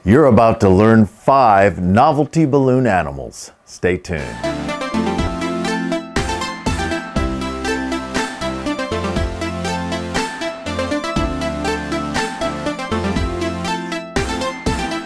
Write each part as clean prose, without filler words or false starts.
You're about to learn 5 novelty balloon animals. Stay tuned.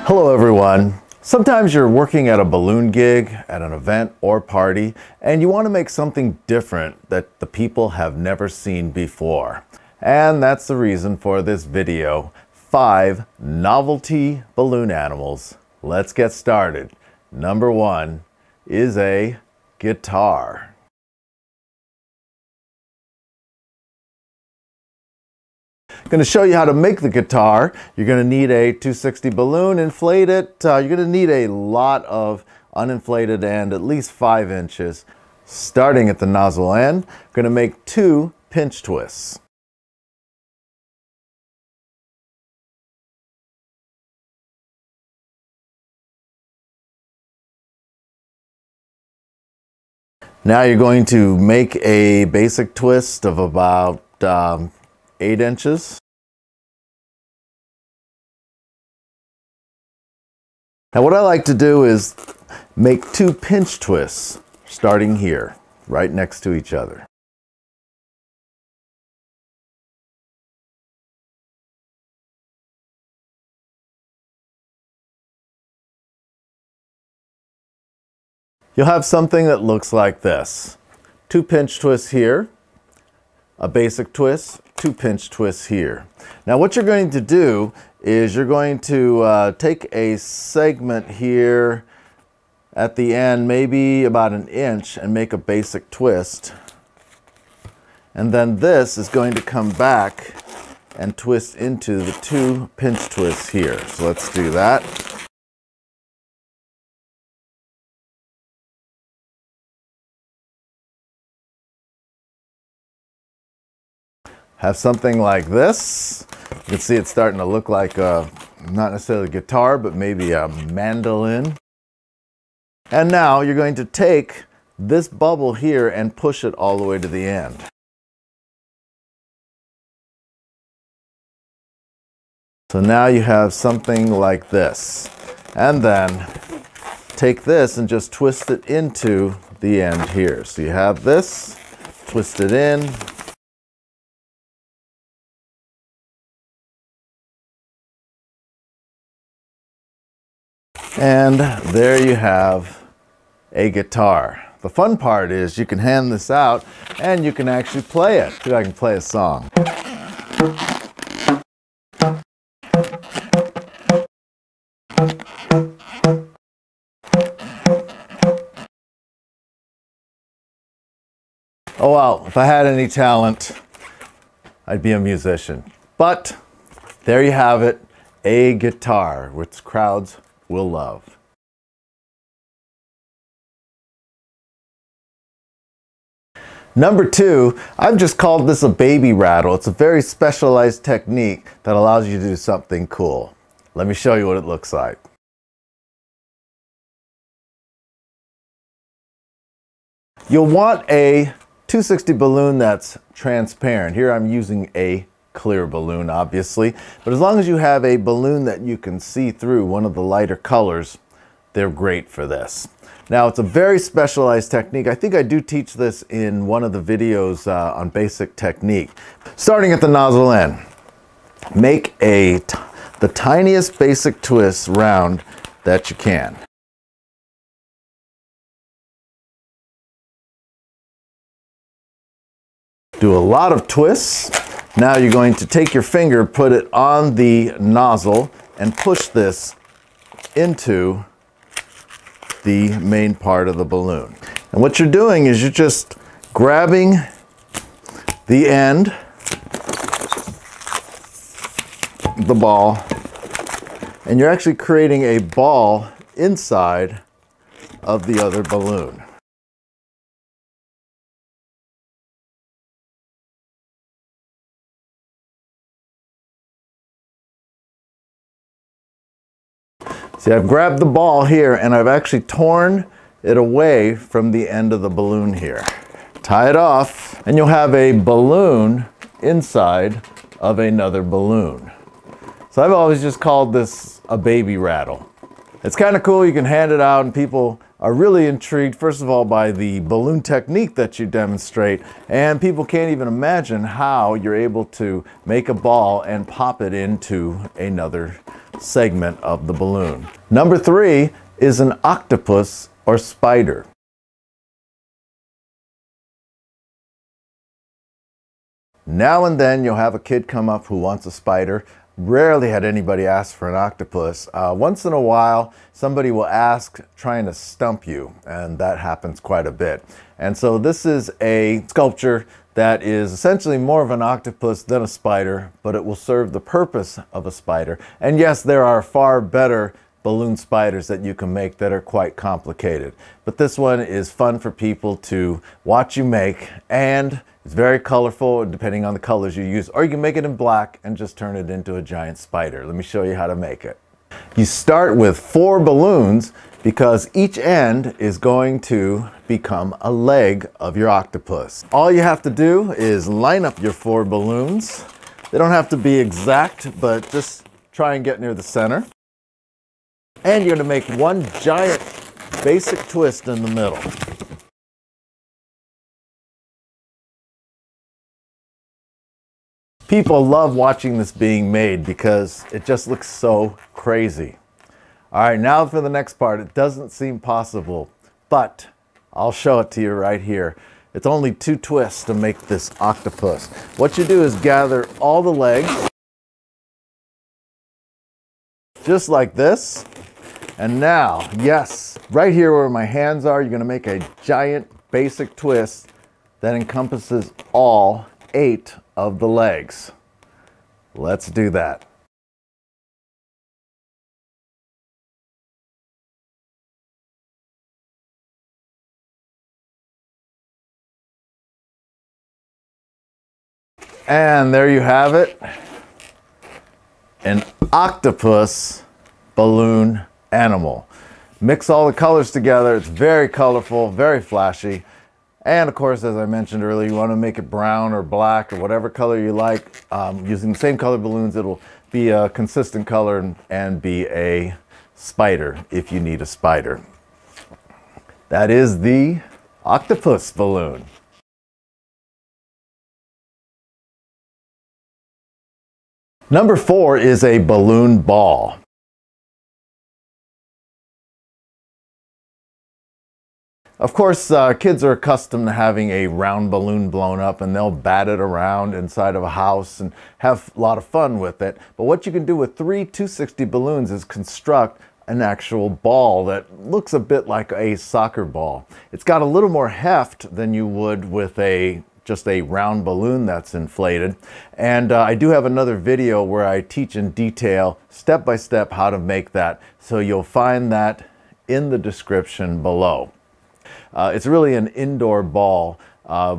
Hello everyone. Sometimes you're working at a balloon gig, at an event or party, and you want to make something different that the people have never seen before. And that's the reason for this video, 5 novelty balloon animals. Let's get started. Number 1 is a guitar. I'm going to show you how to make the guitar. You're going to need a 260 balloon, inflate it. You're going to need a lot of uninflated end, at least 5 inches. Starting at the nozzle end, I'm going to make 2 pinch twists. Now you're going to make a basic twist of about 8 inches. Now what I like to do is make 2 pinch twists starting here, right next to each other. You'll have something that looks like this. 2 pinch twists here, a basic twist, 2 pinch twists here. Now what you're going to do is you're going to take a segment here at the end, maybe about 1 inch, and make a basic twist. And then this is going to come back and twist into the 2 pinch twists here. So let's do that. Have something like this. You can see it's starting to look like not necessarily a guitar, but maybe a mandolin. And now you're going to take this bubble here and push it all the way to the end. So now you have something like this. And then take this and just twist it into the end here. So you have this, twist it in. And there you have a guitar. The fun part is you can hand this out and you can actually play it. See if I can play a song. Oh wow, if I had any talent, I'd be a musician. But there you have it, a guitar, which crowds will love. Number 2, I've just called this a baby rattle. It's a very specialized technique that allows you to do something cool. Let me show you what it looks like. You'll want a 260 balloon that's transparent. Here I'm using a clear balloon, obviously, but as long as you have a balloon that you can see through, one of the lighter colors, they're great for this. Now it's a very specialized technique. I think I do teach this in one of the videos on basic technique. Starting at the nozzle end, make the tiniest basic twist round that you can. Do a lot of twists. Now you're going to take your finger, put it on the nozzle, and push this into the main part of the balloon. And what you're doing is you're just grabbing the end, the ball, and you're actually creating a ball inside of the other balloon. See, I've grabbed the ball here and I've actually torn it away from the end of the balloon here. Tie it off and you'll have a balloon inside of another balloon. So I've always just called this a baby rattle. It's kind of cool. You can hand it out and people are really intrigued, first of all, by the balloon technique that you demonstrate, and people can't even imagine how you're able to make a ball and pop it into another segment of the balloon. Number 3 is an octopus or spider. Now and then you'll have a kid come up who wants a spider. Rarely had anybody ask for an octopus. Once in a while, somebody will ask trying to stump you, and that happens quite a bit. And so this is a sculpture that is essentially more of an octopus than a spider, but it will serve the purpose of a spider. And yes, there are far better balloon spiders that you can make that are quite complicated. But this one is fun for people to watch you make, and it's very colorful depending on the colors you use, or you can make it in black and just turn it into a giant spider. Let me show you how to make it. You start with 4 balloons because each end is going to become a leg of your octopus. All you have to do is line up your 4 balloons. They don't have to be exact, but just try and get near the center. And you're going to make one giant basic twist in the middle. People love watching this being made because it just looks so crazy. All right, now for the next part. It doesn't seem possible, but I'll show it to you right here. It's only 2 twists to make this octopus. What you do is gather all the legs, just like this. And now, yes, right here where my hands are, you're going to make a giant basic twist that encompasses all 8 of the legs. Let's do that. And there you have it, an octopus balloon animal. Mix all the colors together. It's very colorful, very flashy. And of course, as I mentioned earlier, you want to make it brown or black or whatever color you like. Using the same color balloons, it'll be a consistent color and be a spider if you need a spider. That is the octopus balloon. Number 4 is a balloon ball. Of course, kids are accustomed to having a round balloon blown up, and they'll bat it around inside of a house and have a lot of fun with it. But what you can do with 3 260 balloons is construct an actual ball that looks a bit like a soccer ball. It's got a little more heft than you would with just a round balloon that's inflated. And I do have another video where I teach in detail, step by step, how to make that. So you'll find that in the description below. It's really an indoor ball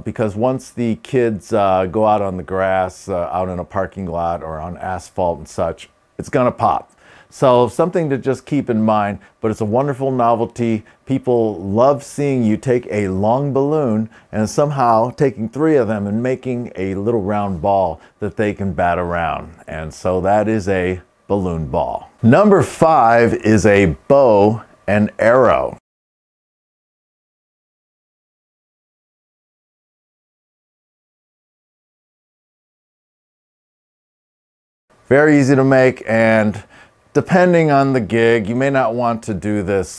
because once the kids go out on the grass, out in a parking lot or on asphalt and such, it's gonna pop. So something to just keep in mind, but it's a wonderful novelty. People love seeing you take a long balloon and somehow taking 3 of them and making a little round ball that they can bat around. And so that is a balloon ball. Number 5 is a bow and arrow. Very easy to make, and depending on the gig, you may not want to do this,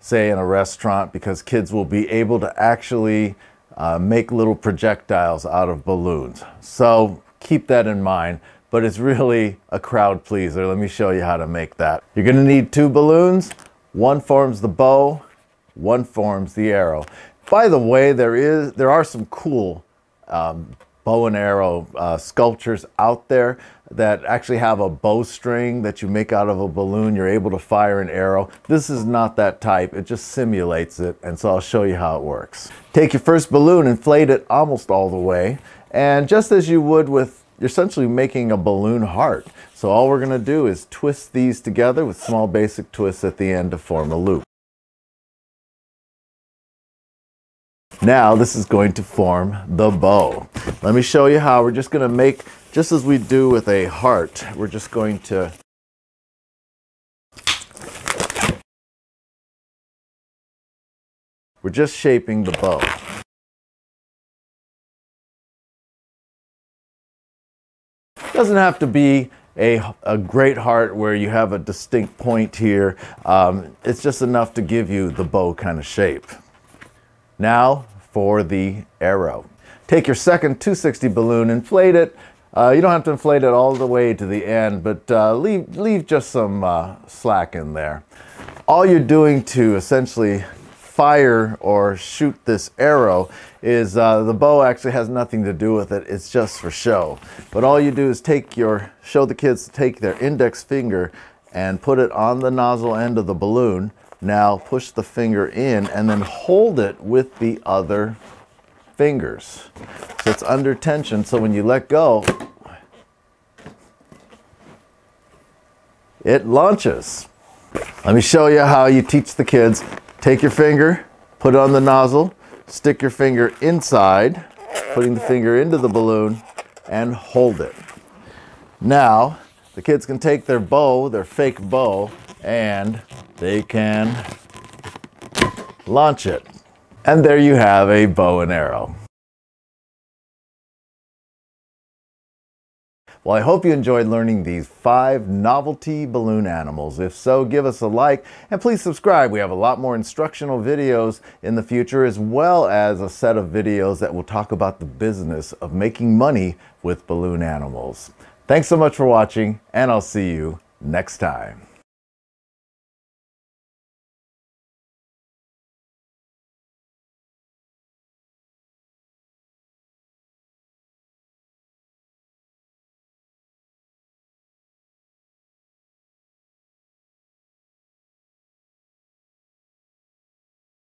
say in a restaurant, because kids will be able to actually make little projectiles out of balloons. So keep that in mind, but it's really a crowd pleaser. Let me show you how to make that. You're gonna need 2 balloons. 1 forms the bow, 1 forms the arrow. By the way, there are some cool bow and arrow sculptures out there that actually have a bowstring that you make out of a balloon. You're able to fire an arrow. This is not that type. It just simulates it, and so I'll show you how it works. Take your first balloon, inflate it almost all the way, and just as you would with, you're essentially making a balloon heart. So all we're gonna do is twist these together with small basic twists at the end to form a loop. Now this is going to form the bow. Let me show you how. We're just going to make, just as we do with a heart, we're just going to We're just shaping the bow. It doesn't have to be a great heart where you have a distinct point here. It's just enough to give you the bow kind of shape. Now for the arrow. Take your second 260 balloon, inflate it. You don't have to inflate it all the way to the end, but leave just some slack in there. All you're doing to essentially fire or shoot this arrow is the bow actually has nothing to do with it. It's just for show. But all you do is show the kids to take their index finger and put it on the nozzle end of the balloon. Now push the finger in and then hold it with the other fingers. So it's under tension, so when you let go, it launches. Let me show you how you teach the kids. Take your finger, put it on the nozzle, stick your finger inside, putting the finger into the balloon, and hold it. Now, the kids can take their bow, their fake bow, and they can launch it. And there you have a bow and arrow. Well, I hope you enjoyed learning these 5 novelty balloon animals. If so, give us a like and please subscribe. We have a lot more instructional videos in the future, as well as a set of videos that will talk about the business of making money with balloon animals. Thanks so much for watching, and I'll see you next time.